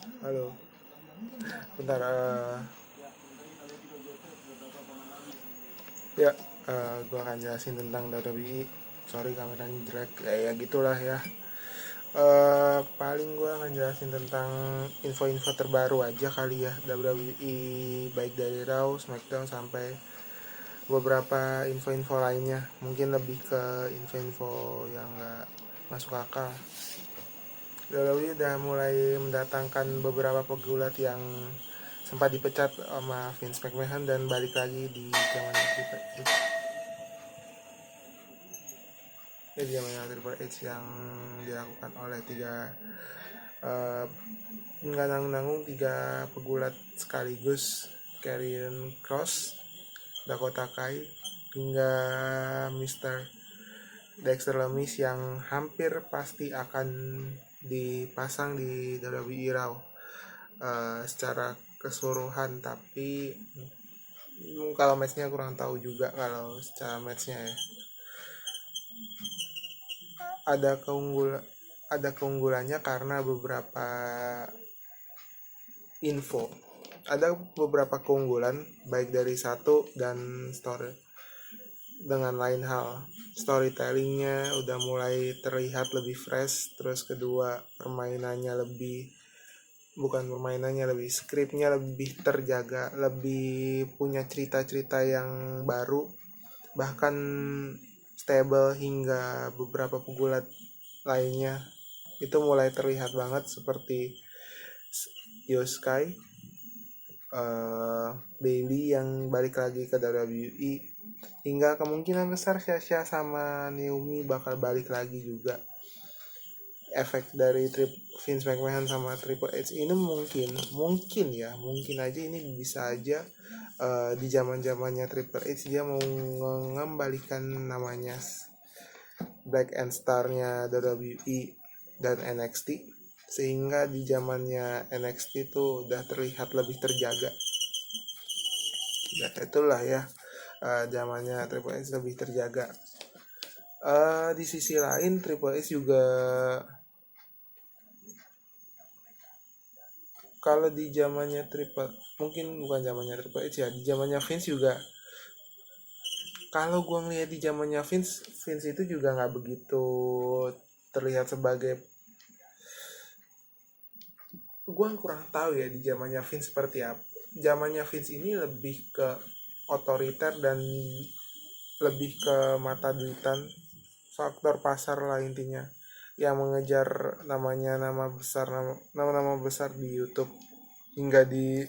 Halo, bentar. Ya, gue akan jelasin tentang WWE. Sorry kameranya jelek, ya gitulah ya. Paling gue akan jelasin tentang info-info terbaru aja kali ya WWE, baik dari Raw, SmackDown sampai beberapa info-info lainnya. Mungkin lebih ke info-info yang nggak masuk akal. WWE udah mulai mendatangkan beberapa pegulat yang sempat dipecat sama Vince McMahon dan balik lagi di zaman Triple H yang dilakukan oleh uh, nggak nanggung tiga pegulat sekaligus, Karrion Cross, Dakota Kai, hingga Mr. Dexter Lumis yang hampir pasti akan dipasang di WWE Raw secara keseluruhan. Tapi kalau matchnya kurang tahu juga kalau secara matchnya ya. ada keunggul ada keunggulannya karena info beberapa keunggulan baik dari satu dan story. Dengan lain hal, storytellingnya udah mulai terlihat lebih fresh. Terus kedua, lebih skripnya lebih terjaga, lebih punya cerita-cerita yang baru, bahkan stable. Hingga beberapa pegulat lainnya itu mulai terlihat banget, seperti Yoskai, Bailey yang balik lagi ke WWE, hingga kemungkinan besar Sasha sama Naomi bakal balik lagi juga. Efek dari Vince McMahon sama Triple H ini mungkin aja ini bisa aja di zaman zamannya Triple H dia mau mengembalikan namanya Black and Star-nya WWE dan NXT, sehingga di zamannya NXT tuh udah terlihat lebih terjaga. Ya itulah ya, zamannya Triple H lebih terjaga. Di sisi lain Triple H juga, kalau di zamannya mungkin bukan zamannya Triple H ya, di zamannya Vince juga. Kalau gue ngeliat di zamannya Vince itu juga nggak begitu terlihat sebagai, gue kurang tahu ya di zamannya Vince seperti apa. Zamannya Vince ini lebih ke otoriter dan lebih ke mata duitan, faktor pasar lah intinya, yang mengejar nama-nama besar di YouTube. Hingga di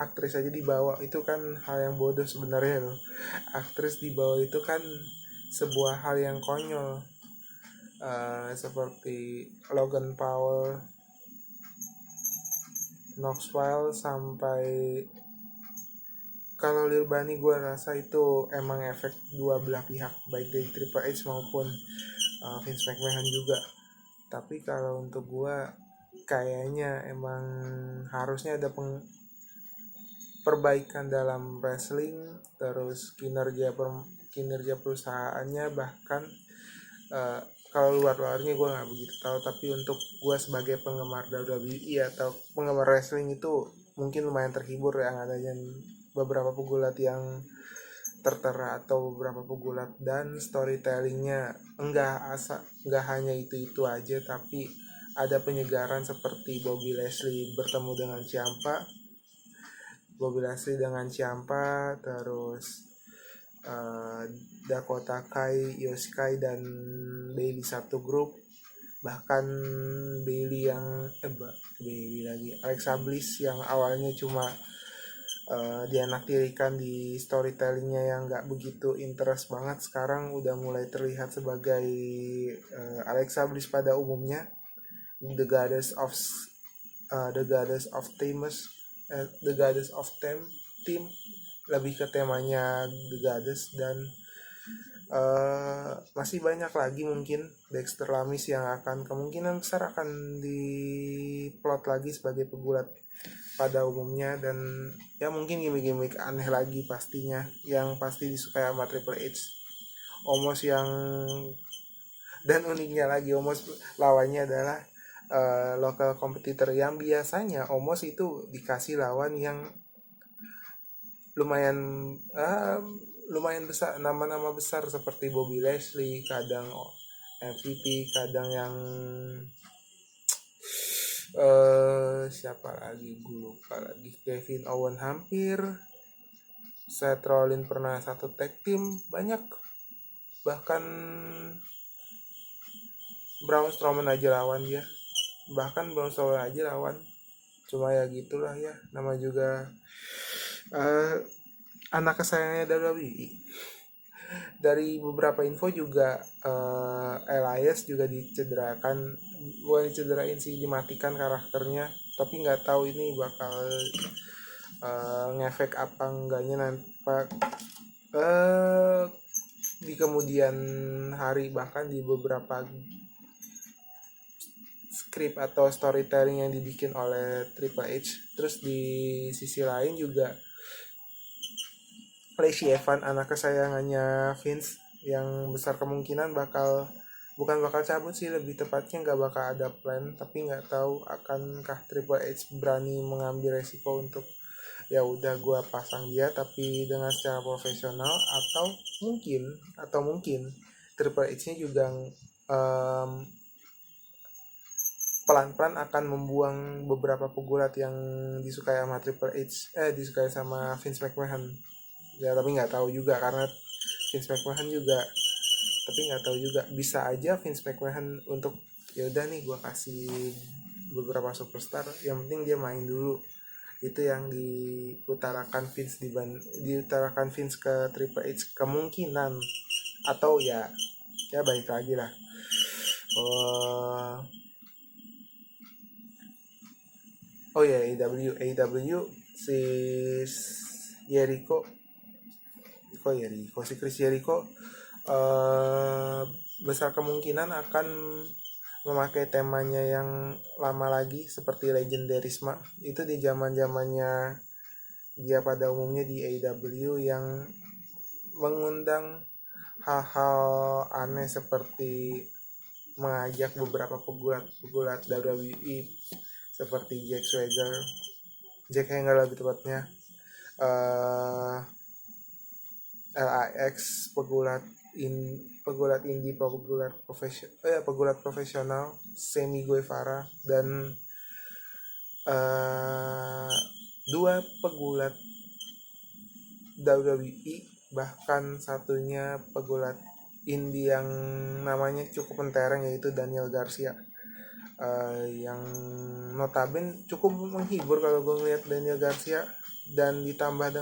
aktris aja dibawa, itu kan hal yang bodoh sebenarnya loh. Aktris dibawa itu kan sebuah hal yang konyol. Seperti Logan Paul, Knoxville, sampai kalau Lil Bani, gue rasa itu emang efek dua belah pihak, baik dari Triple H maupun Vince McMahon juga. Tapi kalau untuk gue, kayaknya emang harusnya ada perbaikan dalam wrestling, terus kinerja perusahaannya. Bahkan uh, kalau luarnya gue nggak begitu tahu, tapi untuk gue sebagai penggemar WWE atau penggemar wrestling itu mungkin lumayan terhibur yang adanya beberapa pegulat yang tertera, atau beberapa pegulat dan storytellingnya enggak hanya itu aja, tapi ada penyegaran seperti Bobby Lashley dengan Ciampa, terus Dakota Kai, Yoshikai, dan Bailey satu grup. Bahkan Bailey lagi, Alexa Bliss yang awalnya cuma dianaktirikan di storytellingnya yang nggak begitu interest banget, sekarang udah mulai terlihat sebagai Alexa Bliss pada umumnya, the goddess of the goddess of Themis, the goddess of team, lebih ke temanya the goddess. Dan masih banyak lagi mungkin Dexter Lamis yang akan kemungkinan besar akan diplot lagi sebagai pegulat pada umumnya. Dan ya mungkin gimmick-gimmick aneh lagi pastinya, yang pasti disukai sama Triple H. Omos yang, dan uniknya lagi, Omos lawannya adalah Local competitor yang biasanya Omos itu dikasih lawan yang lumayan lumayan besar, nama-nama besar seperti Bobby Lashley, kadang MVP, kadang yang siapa lagi gue lupa lagi, Kevin Owen hampir, Seth Rollins pernah satu tag team, banyak, bahkan Braun Strowman aja lawan dia, cuma ya gitulah ya, nama juga anak kesayangannya WWE. Dari beberapa info juga Elias juga dicederakan, bukan dicederain sih, dimatikan karakternya, tapi nggak tahu ini bakal ngefek apa enggaknya nanti di kemudian hari, bahkan di beberapa skrip atau storytelling yang dibikin oleh Triple H. Terus di sisi lain juga Lacey Evans, anak kesayangannya Vince, yang besar kemungkinan bukan bakal cabut sih, lebih tepatnya nggak bakal ada plan, tapi nggak tahu akankah Triple H berani mengambil resiko untuk ya udah gue pasang dia tapi dengan secara profesional, atau mungkin Triple H-nya juga pelan-pelan akan membuang beberapa pegulat yang disukai sama disukai sama Vince McMahon ya, tapi nggak tahu juga karena Vince McMahon juga, tapi nggak tahu juga, bisa aja Vince McMahon untuk ya udah nih gue kasih beberapa superstar, yang penting dia main dulu, itu yang diutarakan Vince ke Triple H kemungkinan, atau ya balik lagi lah. Oh ya, AEW si Chris Jericho besar kemungkinan akan memakai temanya yang lama lagi seperti Legendarisma. Itu di zaman-zamannya dia pada umumnya di AEW, yang mengundang hal-hal aneh seperti mengajak beberapa pegulat WWE seperti Jack Hager lebih tepatnya, LAX, pegulat indie, pegulat profesional, Sammy Guevara, dan dua pegulat WWE, bahkan satunya pegulat indie yang namanya cukup mentereng, yaitu Daniel Garcia, yang notabene cukup menghibur kalau gue ngeliat Daniel Garcia, dan ditambah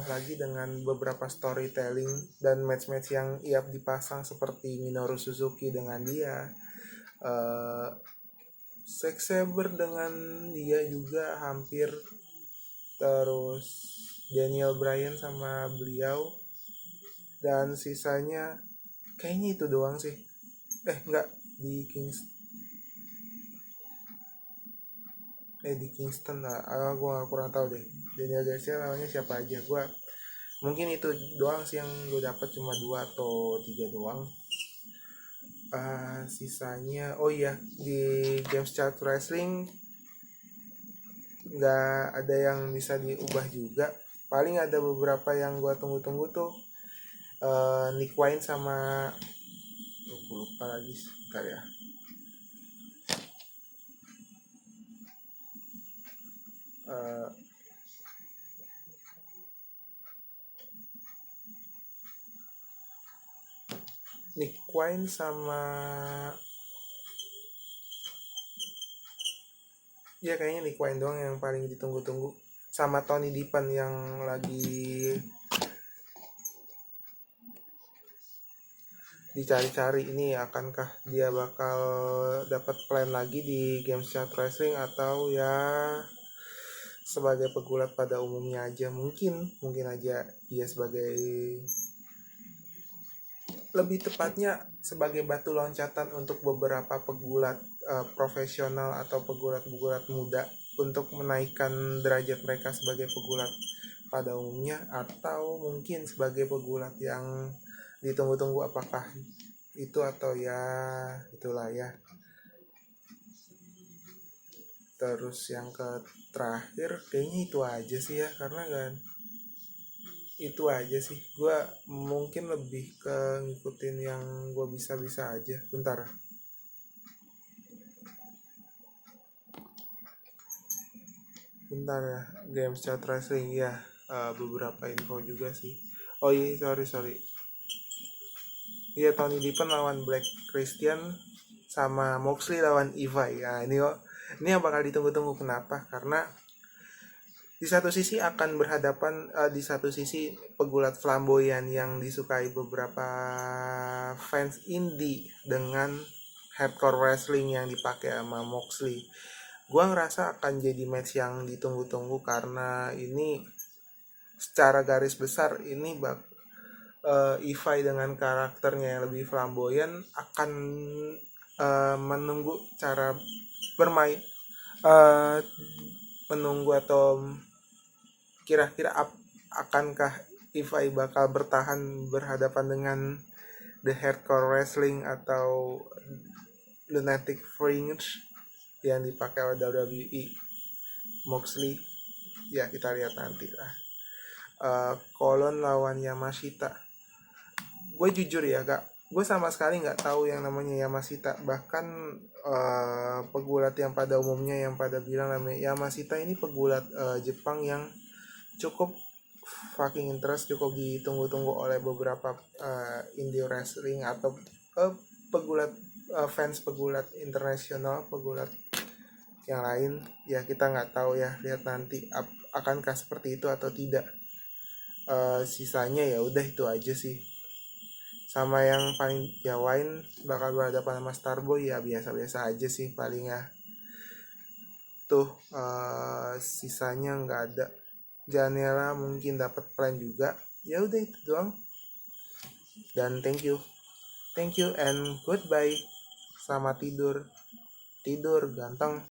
lagi dengan beberapa storytelling dan match-match yang iap dipasang seperti Minoru Suzuki dengan dia, Zack Sabre dengan dia juga hampir, terus Daniel Bryan sama beliau, dan sisanya kayaknya itu doang sih. Enggak, di Kingston lah, gue gak kurang tahu deh Daniel Garcia lawannya siapa aja. Gue mungkin itu doang sih yang gue dapat, cuma 2 atau 3 doang. Sisanya di Games Chart Wrestling nggak ada yang bisa diubah juga. Paling ada beberapa yang gue tunggu-tunggu tuh, Nick Wayne sama gue lupa lagi, sebentar ya. Nick Wayne sama kayaknya Nick Wayne doang yang paling ditunggu-tunggu, sama Tony Deppen yang lagi dicari-cari ini, akankah dia bakal dapat plan lagi di Games Chart Wrestling atau ya sebagai pegulat pada umumnya aja. Mungkin aja dia sebagai, lebih tepatnya sebagai batu loncatan untuk beberapa pegulat profesional atau pegulat-pegulat muda untuk menaikkan derajat mereka sebagai pegulat pada umumnya, atau mungkin sebagai pegulat yang ditunggu-tunggu, apakah itu atau ya itulah ya. Terus yang ke terakhir kayaknya itu aja sih ya, karena kan itu aja sih. Gue mungkin lebih ke ngikutin yang gue bisa-bisa aja. Bentar, bentar ya. Games chat wrestling ya. Beberapa info juga sih. Oh iya, sorry. Iya, Tony Deppen lawan Black Christian sama Moxley lawan Iva ya. Ini yang bakal ditunggu-tunggu. Kenapa? Karena di satu sisi akan berhadapan, di satu sisi pegulat flamboyan yang disukai beberapa fans indie dengan hardcore wrestling yang dipakai sama Moxley. Gua ngerasa akan jadi match yang ditunggu-tunggu karena ini secara garis besar ini Evai dengan karakternya yang lebih flamboyan akan menunggu cara bermain, uh, menunggu atau kira-kira akankah Evai bakal bertahan berhadapan dengan The Hardcore Wrestling atau Lunatic Fringe yang dipakai oleh WWE Moxley. Ya kita lihat nanti lah. Colon lawan Yamashita. Gue jujur ya gak, gue sama sekali nggak tahu yang namanya Yamashita. Bahkan pegulat yang pada umumnya yang pada bilang namanya Yamashita ini pegulat Jepang yang cukup fucking interest, cukup ditunggu-tunggu oleh beberapa indie wrestling atau pegulat fans pegulat internasional, pegulat yang lain. Ya kita nggak tahu ya, lihat nanti akankah seperti itu atau tidak. Sisanya ya udah itu aja sih. Sama yang paling ya Wine bakal berhadapan sama Starboy ya biasa-biasa aja sih paling ya. Tuh sisanya nggak ada. Janela mungkin dapat plan juga. Ya udah itu doang. Dan thank you and goodbye. Selamat tidur ganteng.